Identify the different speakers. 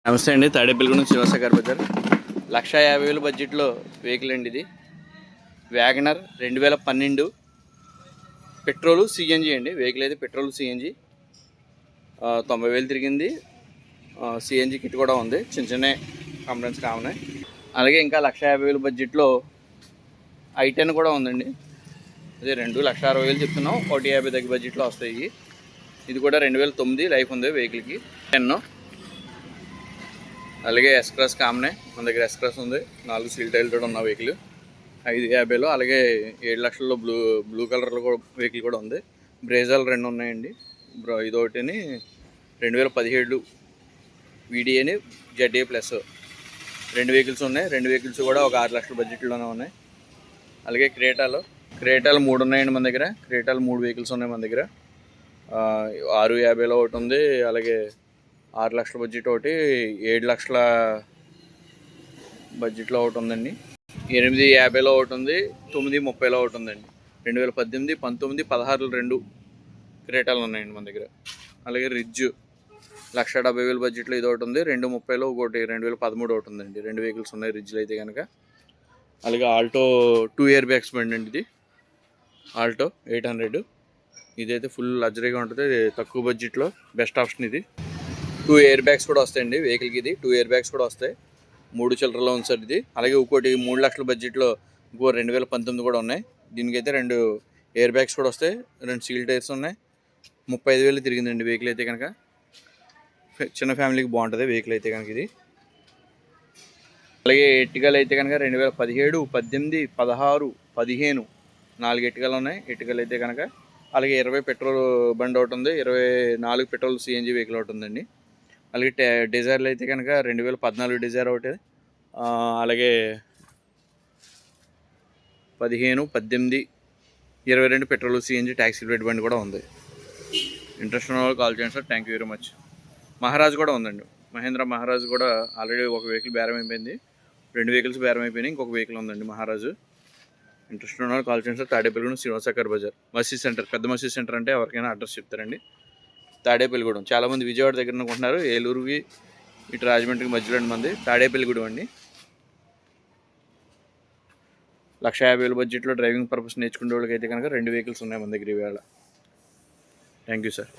Speaker 1: నమస్తే అండి. తాడేపల్లిగూడెం శివసాగర్ బజార్ 1,50,000 బడ్జెట్లో వెహికల్ అండి. ఇది వ్యాగనర్ 2012 పెట్రోలు సిఎన్జి అండి. వెహికల్ అయితే పెట్రోల్ సిఎన్జి 90,000 తిరిగింది. సిఎన్జి కిట్ కూడా ఉంది. చిన్న చిన్న కంప్లైంట్స్ కావున్నాయి. అలాగే ఇంకా 1,50,000 బడ్జెట్లో i10 కూడా ఉందండి. అదే 2,60,000 చెప్తున్నాం. 150 దగ్గర బడ్జెట్లో వస్తాయి. ఇది కూడా 2009 లైఫ్ ఉంది వెహికల్కి. 10 అలాగే ఎస్క్రాస్ కామనే మన దగ్గర ఎస్క్రాస్ ఉంది. 4 సీల్ టైల్తో ఉన్న వెహికల్ 550లో. అలాగే 7 లక్షల్లో బ్లూ కలర్లో కూడా వెహికల్ కూడా ఉంది. బ్రేజాలు 2 ఉన్నాయండి. ఇదొకటిని 2017 వీడిఏని జెడ్ఏ ప్లస్ 2 వెహికల్స్ ఉన్నాయి. 2 వెహికల్స్ కూడా ఒక 6 లక్షల బడ్జెట్లోనే ఉన్నాయి. అలాగే క్రేటాలు 3 ఉన్నాయండి మన దగ్గర. క్రేటాలు 3 వెహికల్స్ ఉన్నాయి మన దగ్గర. 650లో ఒకటి ఉంది. అలాగే 6 లక్షల బడ్జెట్ ఒకటి, 7 లక్షల బడ్జెట్లో ఒకటి ఉందండి. 850లో ఒకటి ఉంది. 930లో ఒకటి ఉందండి. 2018, 19, 16 2 క్రేటాలు ఉన్నాయండి మన దగ్గర. అలాగే రిడ్జ్ 1,70,000 బడ్జెట్లో ఇది ఒకటి ఉంది. 230లో ఒకటి 2013 ఒకటి ఉందండి. 2 వెహికల్స్ ఉన్నాయి రిడ్జ్లో అయితే కనుక. అలాగే ఆల్టో 2 ఇయర్ బ్యాగ్స్ బండి అండి. ఇది ఆల్టో 800. ఇదైతే ఫుల్ లగ్జరీగా ఉంటుంది. తక్కువ బడ్జెట్లో బెస్ట్ ఆప్షన్ ఇది. 2 ఇయర్ బ్యాగ్స్ కూడా వస్తాయండి వెహికల్కి. ఇది 2 ఇయర్ బ్యాగ్స్ కూడా వస్తాయి. 3 చిల్లరలో ఉంది సార్ ఇది. అలాగే ఇంకోటి 3 లక్షల బడ్జెట్లో ఇంకో 2019 కూడా ఉన్నాయి. దీనికైతే 2 ఇయర్ బ్యాగ్స్ కూడా వస్తాయి. 2 సీల్ టైర్స్ ఉన్నాయి. 35,000 తిరిగిందండి వెహికల్ అయితే కనుక. చిన్న ఫ్యామిలీకి బాగుంటుంది వెహికల్ అయితే కనుక ఇది. అలాగే ఎర్టిగాలు అయితే కనుక 2017, 18, 16, 15 4 ఎర్టిగాలు ఉన్నాయి. ఎర్టిగాలు అయితే కనుక. అలాగే 20 పెట్రోల్ బండి ఒకటి ఉంది. 24 పెట్రోల్ సిఎన్జి వెహికల్ ఒకటి ఉందండి. అలాగే డిజైర్లు అయితే కనుక 2014 డిజైర్ ఒకటి. అలాగే 15, 18, 22 పెట్రోల్ సిఎన్జి ట్యాక్సీ రేట్ బండి కూడా ఉంది. ఇంట్రెస్ట్ ఉన్న వాళ్ళు కాల్ చేయండి sir. Thank you very much. Maharaj కూడా ఉందండి. మహేంద్ర మహారాజ్ కూడా ఆల్రెడీ ఒక వెహికల్ బేరం అయిపోయింది. 2 వెహికల్స్ బేరం అయిపోయినాయి. ఇంకొక వెహికల్ ఉందండి మహారాజు. ఇంట్రెస్ట్ ఉన్న వాళ్ళు కాల్ చేయండి సార్. తాడేపల్లిగూడెం శివసాగర్ బజార్ మసీద్ సెంటర్. పెద్ద మసీద్ సెంటర్ అంటే ఎవరికైనా అడ్రస్ చెప్తారండి. తాడేపల్లిగూడెం చాలామంది విజయవాడ దగ్గర అనుకుంటున్నారు. ఏలూరుకి ఇటు రాజమండ్రికి మధ్యలో మంది. తాడేపల్లిగూడెం అండి. 1,50,000 బడ్జెట్లో డ్రైవింగ్ పర్పస్ నేర్చుకునే వాళ్ళకి అయితే కనుక 2 వెహికల్స్ ఉన్నాయి మన దగ్గర ఇవాళ. Thank you sir.